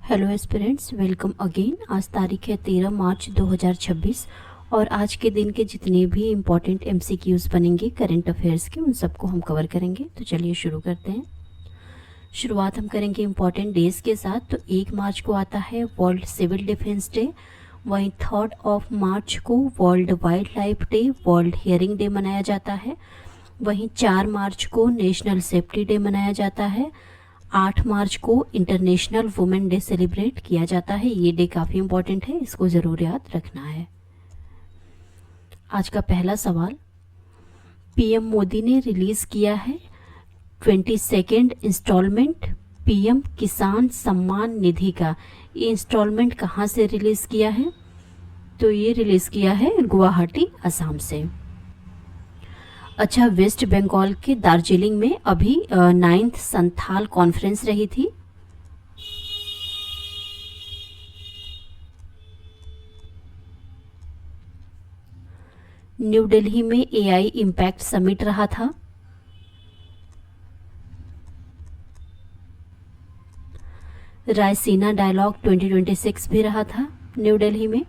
Hello aspirants, welcome again. आज तारीख है 13 मार्च 2026 और आज के दिन के जितने भी इम्पॉर्टेंट एमसीक्यूज़ बनेंगे करंट अफेयर्स के, उन सबको हम कवर करेंगे। तो चलिए शुरू करते हैं। शुरुआत हम करेंगे इम्पॉर्टेंट डेज के साथ। तो 1 मार्च को आता है वर्ल्ड सिविल डिफेंस डे। वहीं 3 मार्च को world wild life day, world hearing day मनाया जाता है। वहीं 4 मार्च को नेशनल सेफ्टी डे मनाया जाता है। 8 मार्च को इंटरनेशनल वुमेन डे सेलिब्रेट किया जाता है। ये डे काफ़ी इंपॉर्टेंट है, इसको ज़रूर याद रखना है। आज का पहला सवाल, पीएम मोदी ने रिलीज़ किया है 22nd इंस्टॉलमेंट पीएम किसान सम्मान निधि का। ये इंस्टॉलमेंट कहाँ से रिलीज़ किया है? तो ये रिलीज़ किया है गुवाहाटी, असम से। अच्छा, वेस्ट बंगाल के दार्जिलिंग में अभी 9th संथाल कॉन्फ्रेंस रही थी। न्यू दिल्ली में एआई इम्पैक्ट समिट रहा था। रायसीना डायलॉग 2026 भी रहा था न्यू दिल्ली में।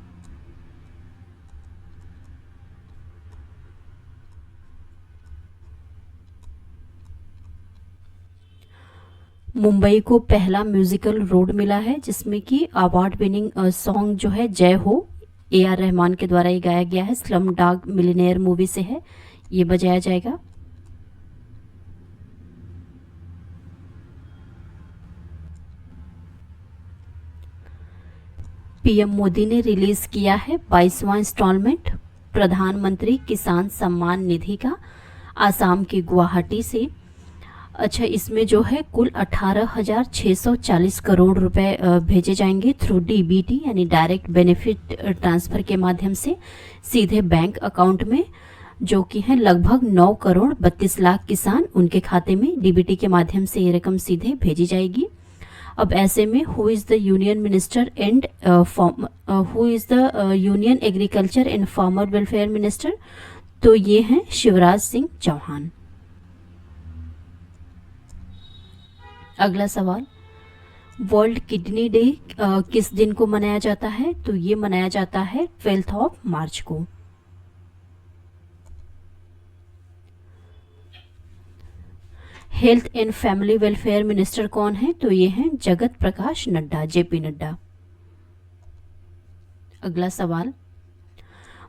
मुंबई को पहला म्यूजिकल रोड मिला है जिसमें कि अवार्ड विनिंग सॉन्ग जो है जय हो, AR रहमान के द्वारा ये गाया गया है। स्लम डॉग मिलियनेयर मूवी से है, ये बजाया जाएगा। पीएम मोदी ने रिलीज किया है 22वां इंस्टॉलमेंट प्रधानमंत्री किसान सम्मान निधि का, आसाम के गुवाहाटी से। अच्छा, इसमें जो है कुल 18,640 करोड़ रुपए भेजे जाएंगे थ्रू डीबीटी यानी डायरेक्ट बेनिफिट ट्रांसफ़र के माध्यम से सीधे बैंक अकाउंट में, जो कि है लगभग 9 करोड़ 32 लाख किसान, उनके खाते में डीबीटी के माध्यम से ये रकम सीधे भेजी जाएगी। अब ऐसे में who is the union minister and who is the union agriculture and farmer welfare minister? तो ये हैं शिवराज सिंह चौहान। अगला सवाल, वर्ल्ड किडनी डे किस दिन को मनाया जाता है? तो ये मनाया जाता है 12 मार्च को। Health and family welfare minister कौन है? तो ये हैं जगत प्रकाश नड्डा, JP नड्डा। अगला सवाल,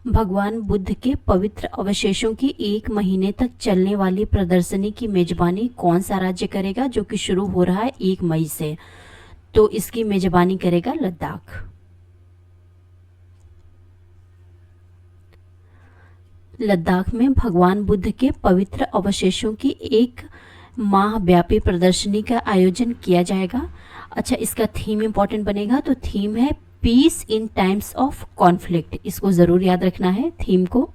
भगवान बुद्ध के पवित्र अवशेषों की 1 महीने तक चलने वाली प्रदर्शनी की मेजबानी कौन सा राज्य करेगा, जो कि शुरू हो रहा है 1 मई से? तो इसकी मेजबानी करेगा लद्दाख। लद्दाख में भगवान बुद्ध के पवित्र अवशेषों की 1 माह व्यापी प्रदर्शनी का आयोजन किया जाएगा। अच्छा, इसका थीम इंपॉर्टेंट बनेगा, तो थीम है peace in times of conflict. इसको ज़रूर याद रखना है थीम को।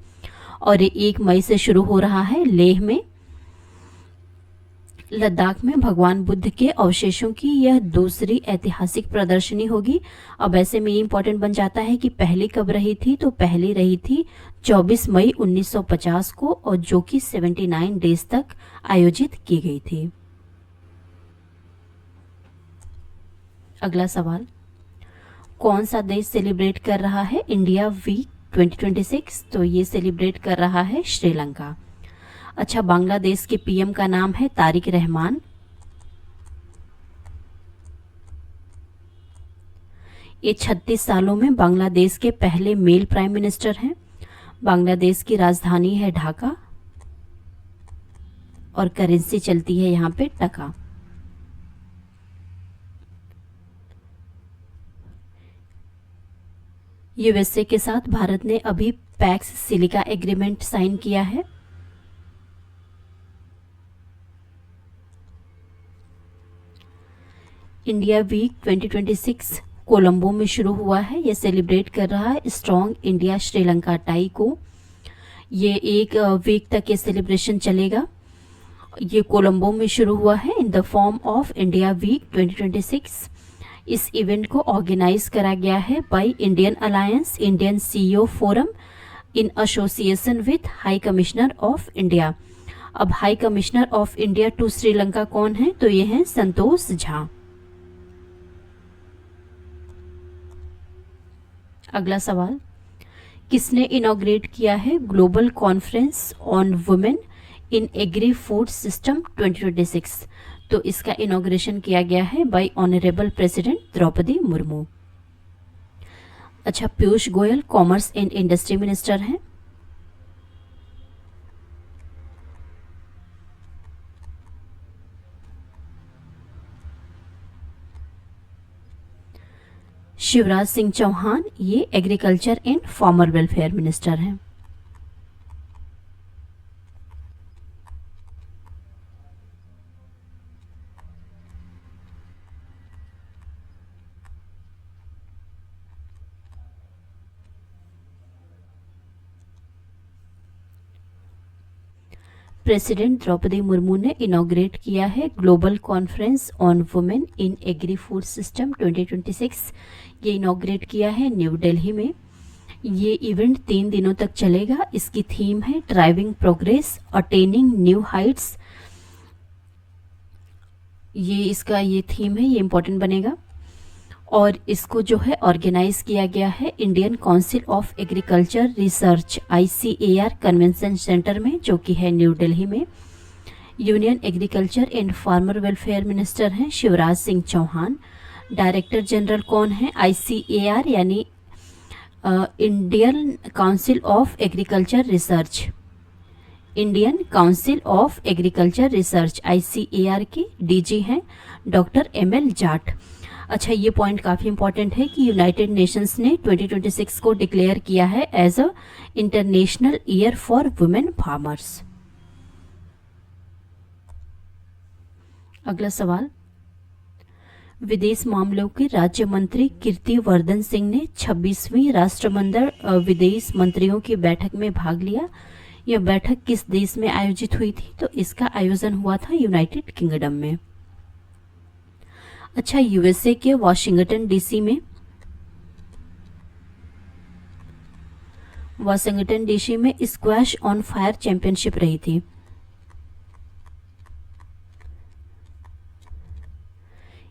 और ये 1 मई से शुरू हो रहा है लेह में। लद्दाख में भगवान बुद्ध के अवशेषों की यह दूसरी ऐतिहासिक प्रदर्शनी होगी। अब ऐसे में ये इंपॉर्टेंट बन जाता है कि पहली कब रही थी? तो पहली रही थी 24 मई 1950 को, और जो कि 79 डेज तक आयोजित की गई थी। अगला सवाल, कौन सा देश सेलिब्रेट कर रहा है इंडिया वीक 2026? तो ये सेलिब्रेट कर रहा है श्रीलंका। अच्छा, बांग्लादेश के पीएम का नाम है तारिक रहमान। ये 36 सालों में बांग्लादेश के पहले मेल प्राइम मिनिस्टर हैं। बांग्लादेश की राजधानी है ढाका और करेंसी चलती है यहाँ पे टका। यूएसए के साथ भारत ने अभी पैक्स सिलिका एग्रीमेंट साइन किया है। इंडिया वीक 2026 कोलंबो में शुरू हुआ है। यह सेलिब्रेट कर रहा है स्ट्रॉन्ग इंडिया श्रीलंका टाई को। ये 1 वीक तक ये सेलिब्रेशन चलेगा। ये कोलंबो में शुरू हुआ है in the form of India week 2026। इस इवेंट को ऑर्गेनाइज करा गया है by Indian alliance, Indian CEO forum in association with high commissioner of India. अब high commissioner of India to Sri Lanka कौन है? तो ये हैं संतोष झा। अगला सवाल, किसने इनॉग्रेट किया है global conference on women in agri food system 2026? तो इसका इनॉग्रेशन किया गया है by honourable president Droupadi Murmu. अच्छा, Piyush Goyal commerce and industry minister हैं। शिवराज सिंह चौहान ये agriculture and farmer welfare minister हैं। प्रेसिडेंट द्रौपदी मुर्मू ने इनॉग्रेट किया है global conference on women in agri food system 2026। ये इनॉग्रेट किया है न्यू दिल्ली में। ये इवेंट 3 दिनों तक चलेगा। इसकी थीम है driving progress attaining new Heights. ये थीम है, ये इंपॉर्टेंट बनेगा। और इसको जो है ऑर्गेनाइज किया गया है Indian council of agriculture research ICAR convention centre में, जो कि है न्यू दिल्ली में। Union agriculture and farmer welfare minister हैं शिवराज सिंह चौहान। डायरेक्टर जनरल कौन है ICAR यानी Indian council of agriculture research, Indian council of agriculture research ICAR के DG हैं डॉक्टर ML जाट। अच्छा, ये पॉइंट काफ़ी इंपॉर्टेंट है कि यूनाइटेड नेशंस ने 2026 को डिक्लेयर किया है as a international year for women farmers. अगला सवाल, विदेश मामलों के राज्य मंत्री कीर्ति वर्धन सिंह ने 26वीं राष्ट्रमंडल विदेश मंत्रियों की बैठक में भाग लिया। यह बैठक किस देश में आयोजित हुई थी? तो इसका आयोजन हुआ था यूनाइटेड किंगडम में। अच्छा, USA के वाशिंगटन DC में स्क्वैश ऑन फायर चैंपियनशिप रही थी।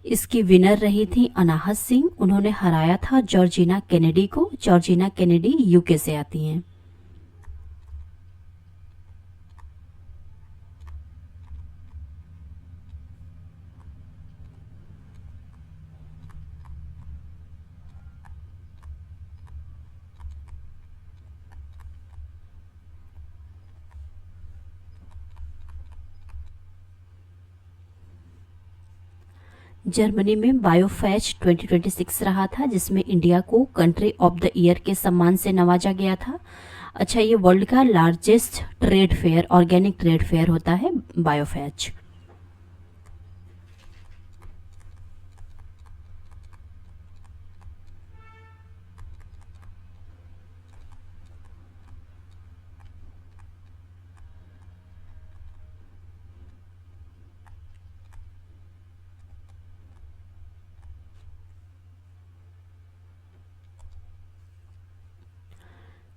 इसकी विनर रही थी अनाहत सिंह। उन्होंने हराया था जॉर्जिना कैनेडी को। जॉर्जिना कैनेडी UK से आती हैं। जर्मनी में बायोफेच 2026 रहा था, जिसमें इंडिया को कंट्री ऑफ द ईयर के सम्मान से नवाजा गया था। अच्छा, ये वर्ल्ड का largest trade fair, organic trade fair होता है बायोफेच।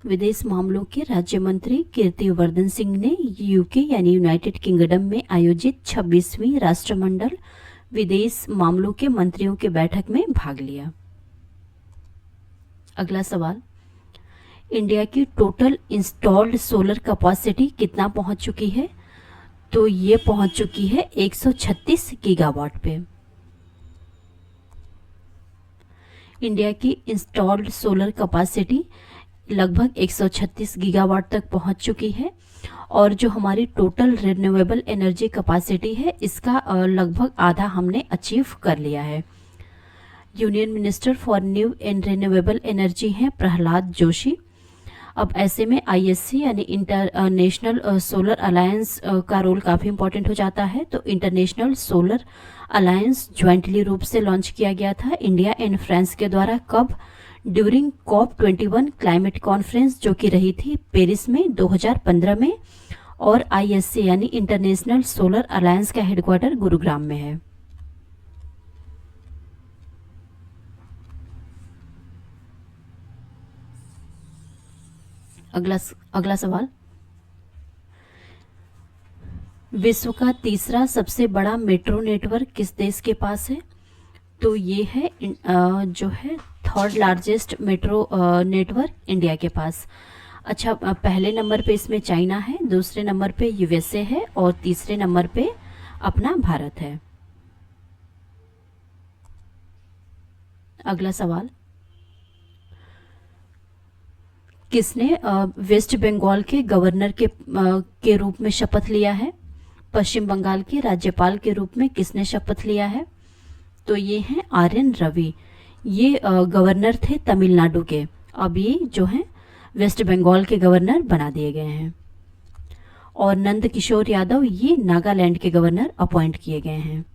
विदेश मामलों के राज्य मंत्री कीर्ति वर्धन सिंह ने UK यानी यूनाइटेड किंगडम में आयोजित 26वीं राष्ट्रमंडल विदेश मामलों के मंत्रियों की बैठक में भाग लिया। अगला सवाल, इंडिया की टोटल इंस्टॉल्ड सोलर कैपेसिटी कितना पहुंच चुकी है? तो ये पहुंच चुकी है 136 गीगावाट पे। इंडिया की इंस्टॉल्ड सोलर कैपेसिटी लगभग 136 गीगावाट तक पहुंच चुकी है। और जो हमारी टोटल रिन्यूएबल एनर्जी कैपेसिटी है, इसका लगभग आधा हमने अचीव कर लिया है। Union minister for new and renewable energy हैं प्रहलाद जोशी। अब ऐसे में ISC यानी इंटरनेशनल सोलर अलायंस का रोल काफ़ी इंपॉर्टेंट हो जाता है। तो इंटरनेशनल सोलर अलायंस ज्वाइंटली रूप से लॉन्च किया गया था इंडिया एंड फ्रांस के द्वारा। कब? ड्यूरिंग COP21 क्लाइमेट कॉन्फ्रेंस, जो कि रही थी पेरिस में 2015 में। और ISC यानी इंटरनेशनल सोलर अलायंस का हेडक्वार्टर गुरुग्राम में है। अगला सवाल, विश्व का तीसरा सबसे बड़ा मेट्रो नेटवर्क किस देश के पास है? तो ये है जो है third largest metro network India के पास। अच्छा, पहले नंबर पे इसमें चाइना है, दूसरे नंबर पे यूएसए है और तीसरे नंबर पे अपना भारत है। अगला सवाल, किसने वेस्ट बंगाल के गवर्नर के रूप में शपथ लिया है? पश्चिम बंगाल के राज्यपाल के रूप में किसने शपथ लिया है? तो ये हैं आर.एन. रवि। ये गवर्नर थे तमिलनाडु के, अब ये जो हैं वेस्ट बंगाल के गवर्नर बना दिए गए हैं। और नंद किशोर यादव ये नागालैंड के गवर्नर अपॉइंट किए गए हैं।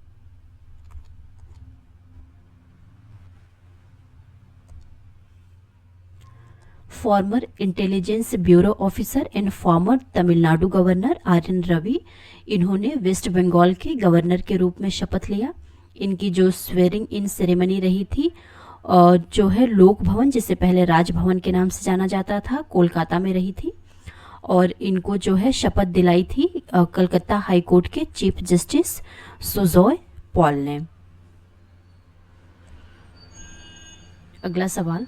Former intelligence bureau officer and former Tamil Nadu governor R N. Ravi, इन्होंने वेस्ट बंगाल के गवर्नर के रूप में शपथ लिया। इनकी जो स्वेरिंग इन सेरेमनी रही थी जो है लोक भवन, जिसे पहले राजभवन के नाम से जाना जाता था, कोलकाता में रही थी। और इनको जो है शपथ दिलाई थी कलकत्ता हाई कोर्ट के चीफ जस्टिस सुजॉय पॉल ने। अगला सवाल,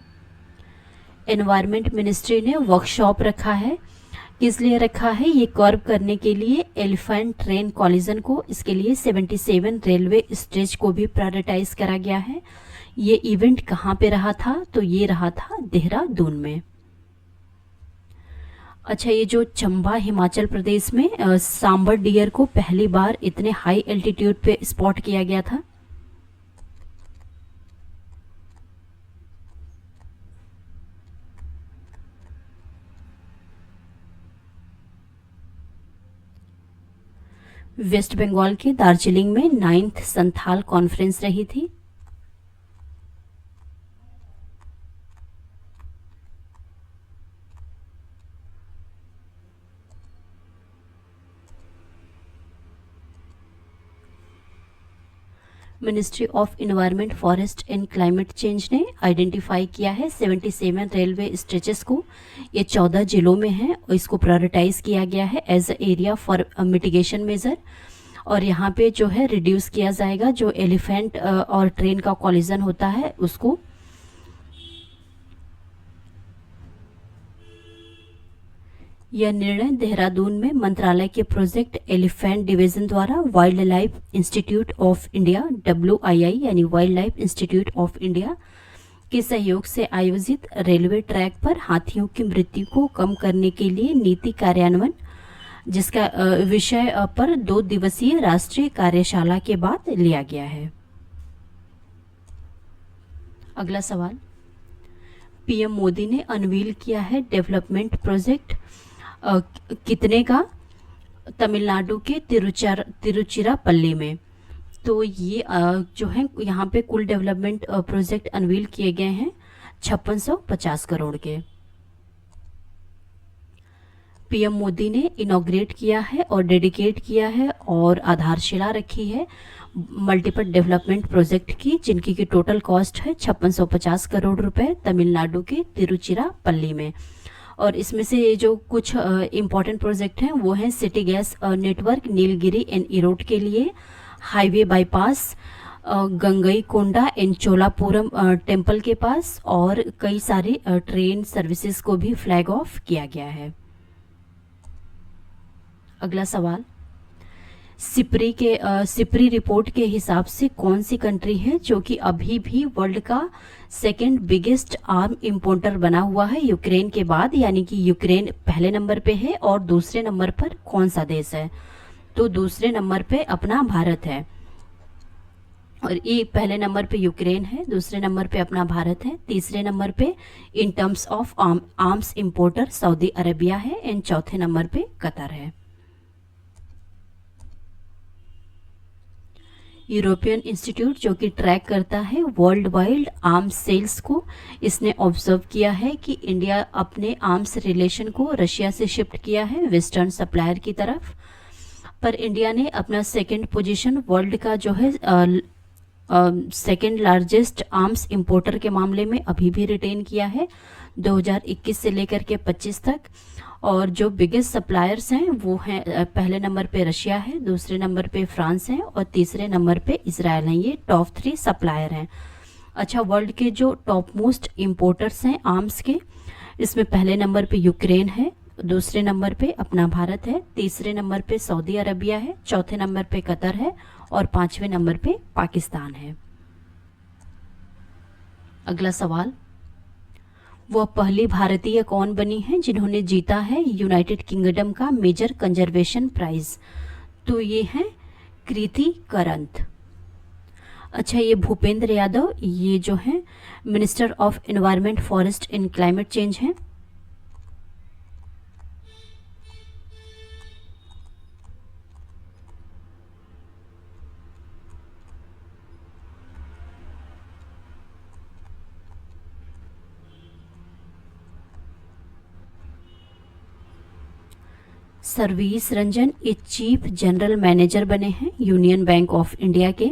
एनवायरमेंट मिनिस्ट्री ने वर्कशॉप रखा है, किस लिए रखा है? ये कर्व करने के लिए एलिफेंट ट्रेन कॉलिजन को, इसके लिए 77 रेलवे स्टेज को भी प्रायोरिटाइज करा गया है। ये इवेंट कहाँ पे रहा था? तो ये रहा था देहरादून में। अच्छा, ये जो चंबा हिमाचल प्रदेश में सांबर डियर को पहली बार इतने हाई एल्टीट्यूड पे स्पॉट किया गया था? वेस्ट बंगाल के दार्जिलिंग में 9th संथाल कॉन्फ्रेंस रही थी। Ministry of environment, forest and climate change ने आइडेंटिफाई किया है 77 रेलवे स्ट्रेचेस को। ये 14 जिलों में है और इसको प्रायोरिटाइज किया गया है as area for mitigation measure. और यहाँ पे जो है रिड्यूस किया जाएगा जो एलिफेंट और ट्रेन का कॉलिजन होता है उसको। यह निर्णय देहरादून में मंत्रालय के प्रोजेक्ट एलिफेंट डिवीजन द्वारा wild life institute of India WII यानी wild life institute of India के सहयोग से आयोजित रेलवे ट्रैक पर हाथियों की मृत्यु को कम करने के लिए नीति कार्यान्वयन, जिसका विषय पर 2 दिवसीय राष्ट्रीय कार्यशाला के बाद लिया गया है। अगला सवाल, पीएम मोदी ने अनवील किया है डेवलपमेंट प्रोजेक्ट कितने का? तमिलनाडु के तिरुचिरापल्ली में। तो ये जो है यहाँ पे कुल डेवलपमेंट प्रोजेक्ट अनवील किए गए हैं 5650 करोड़ के। पीएम मोदी ने इनॉग्रेट किया है और डेडिकेट किया है और आधारशिला रखी है मल्टीपल डेवलपमेंट प्रोजेक्ट की, जिनकी की टोटल कॉस्ट है 5650 करोड़ रुपए तमिलनाडु के तिरुचिरापल्ली में। और इसमें से ये जो कुछ इम्पॉर्टेंट प्रोजेक्ट हैं वो हैं city gas network Nilgiri and Erode के लिए, highway bypass Gangaikonda and Cholapuram temple के पास, और कई सारी ट्रेन सर्विसेज को भी फ्लैग ऑफ किया गया है। अगला सवाल, सिपरी रिपोर्ट के हिसाब से कौन सी कंट्री है जो कि अभी भी वर्ल्ड का सेकेंड बिगेस्ट आर्म इंपोर्टर बना हुआ है यूक्रेन के बाद? यानी कि यूक्रेन पहले नंबर पे है और दूसरे नंबर पर कौन सा देश है? तो दूसरे नंबर पे अपना भारत है। और ये पहले नंबर पे यूक्रेन है, दूसरे नंबर पे अपना भारत है, तीसरे नंबर पे in terms of arms importer Saudi Arabia है एंड चौथे नंबर पे कतर है। यूरोपियन इंस्टीट्यूट जो कि ट्रैक करता है वर्ल्ड वाइड आर्म्स सेल्स को, इसने ऑब्जर्व किया है कि इंडिया अपने आर्म्स रिलेशन को रशिया से शिफ्ट किया है वेस्टर्न सप्लायर की तरफ, पर इंडिया ने अपना सेकंड पोजीशन वर्ल्ड का जो है सेकंड लार्जेस्ट आर्म्स इंपोर्टर के मामले में अभी भी रिटेन किया है 2021 से लेकर के 25 तक। और जो बिगेस्ट सप्लायर्स हैं वो हैं पहले नंबर पे रशिया है, दूसरे नंबर पे फ्रांस है और तीसरे नंबर पे इजराइल है। ये टॉप 3 सप्लायर हैं। अच्छा, वर्ल्ड के जो टॉप मोस्ट इम्पोर्टर्स हैं आर्म्स के, इसमें पहले नंबर पे यूक्रेन है, दूसरे नंबर पे अपना भारत है, तीसरे नंबर पे सऊदी अरबिया है, चौथे नंबर पे कतर है और पांचवें नंबर पे पाकिस्तान है। अगला सवाल, वह पहली भारतीय कौन बनी है जिन्होंने जीता है यूनाइटेड किंगडम का मेजर कंजर्वेशन प्राइज? तो ये है कृति करंत। अच्छा, ये भूपेंद्र यादव, ये जो है minister of environment, forest and climate change है। सर्वीस रंजन ये चीफ जनरल मैनेजर बने हैं यूनियन बैंक ऑफ इंडिया के।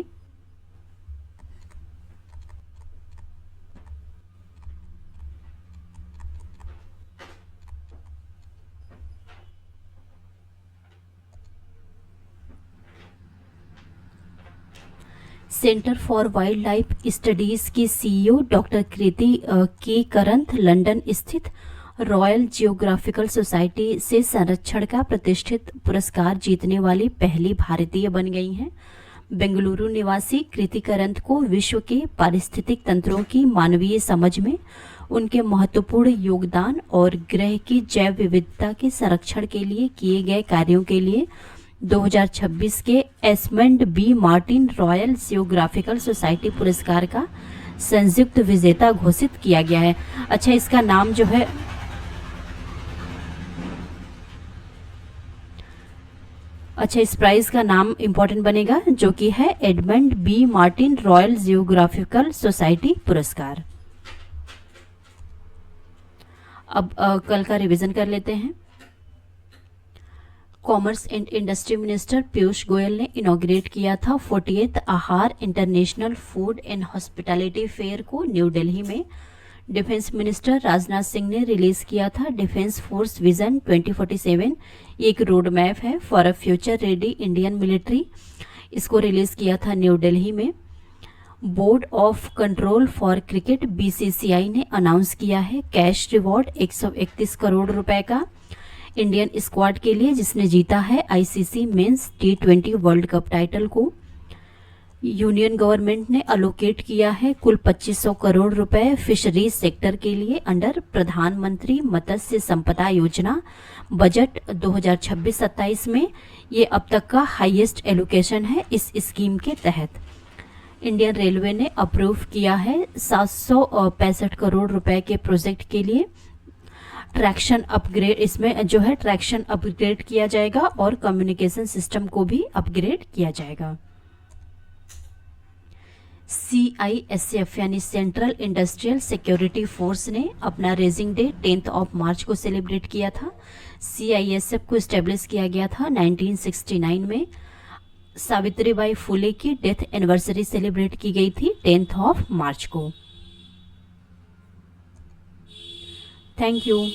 Centre for wild life studies की सीईओ डॉक्टर कृति के करंत लंदन स्थित रॉयल जियोग्राफिकल सोसाइटी से संरक्षण का प्रतिष्ठित पुरस्कार जीतने वाली पहली भारतीय बन गई हैं। बेंगलुरु निवासी कृति करंत को विश्व के पारिस्थितिक तंत्रों की मानवीय समझ में उनके महत्वपूर्ण योगदान और ग्रह की जैव विविधता के संरक्षण के लिए किए गए कार्यों के लिए 2026 के Esmond B Martin royal geographical society पुरस्कार का संयुक्त विजेता घोषित किया गया है। अच्छा, इसका नाम जो है इस प्राइज का नाम इंपॉर्टेंट बनेगा, जो कि है Edmund B Martin royal geographical society पुरस्कार। अब कल का रिवीजन कर लेते हैं। Commerce and industry minister Piyush Goyal ने इनॉग्रेट किया था 40th Aahar international food and hospitality fair को न्यू दिल्ली में। डिफेंस मिनिस्टर राजनाथ सिंह ने रिलीज किया था डिफेंस फोर्स विजन 2047। ये एक रोड मैप है for a future ready Indian military. इसको रिलीज किया था न्यू दिल्ली में। Board of control for cricket BCCI ने अनाउंस किया है कैश रिवॉर्ड 131 करोड़ रुपए का इंडियन स्क्वाड के लिए जिसने जीता है ICC men's T20 world cup title को। यूनियन गवर्नमेंट ने अलोकेट किया है कुल 2500 करोड़ रुपए फिशरीज सेक्टर के लिए अंडर प्रधानमंत्री मत्स्य संपदा योजना बजट 2026-27 में। ये अब तक का हाईएस्ट एलोकेशन है इस स्कीम के तहत। इंडियन रेलवे ने अप्रूव किया है 765 करोड़ रुपए के प्रोजेक्ट के लिए ट्रैक्शन अपग्रेड। इसमें जो है ट्रैक्शन अपग्रेड किया जाएगा और कम्युनिकेशन सिस्टम को भी अपग्रेड किया जाएगा। CISF यानी सेंट्रल इंडस्ट्रियल सिक्योरिटी फोर्स ने अपना रेजिंग डे 10 मार्च को सेलिब्रेट किया था। CISF को स्टेब्लिश किया गया था 1969 में। सावित्रीबाई फुले की डेथ एनिवर्सरी सेलिब्रेट की गई थी 10 मार्च को। Thank you.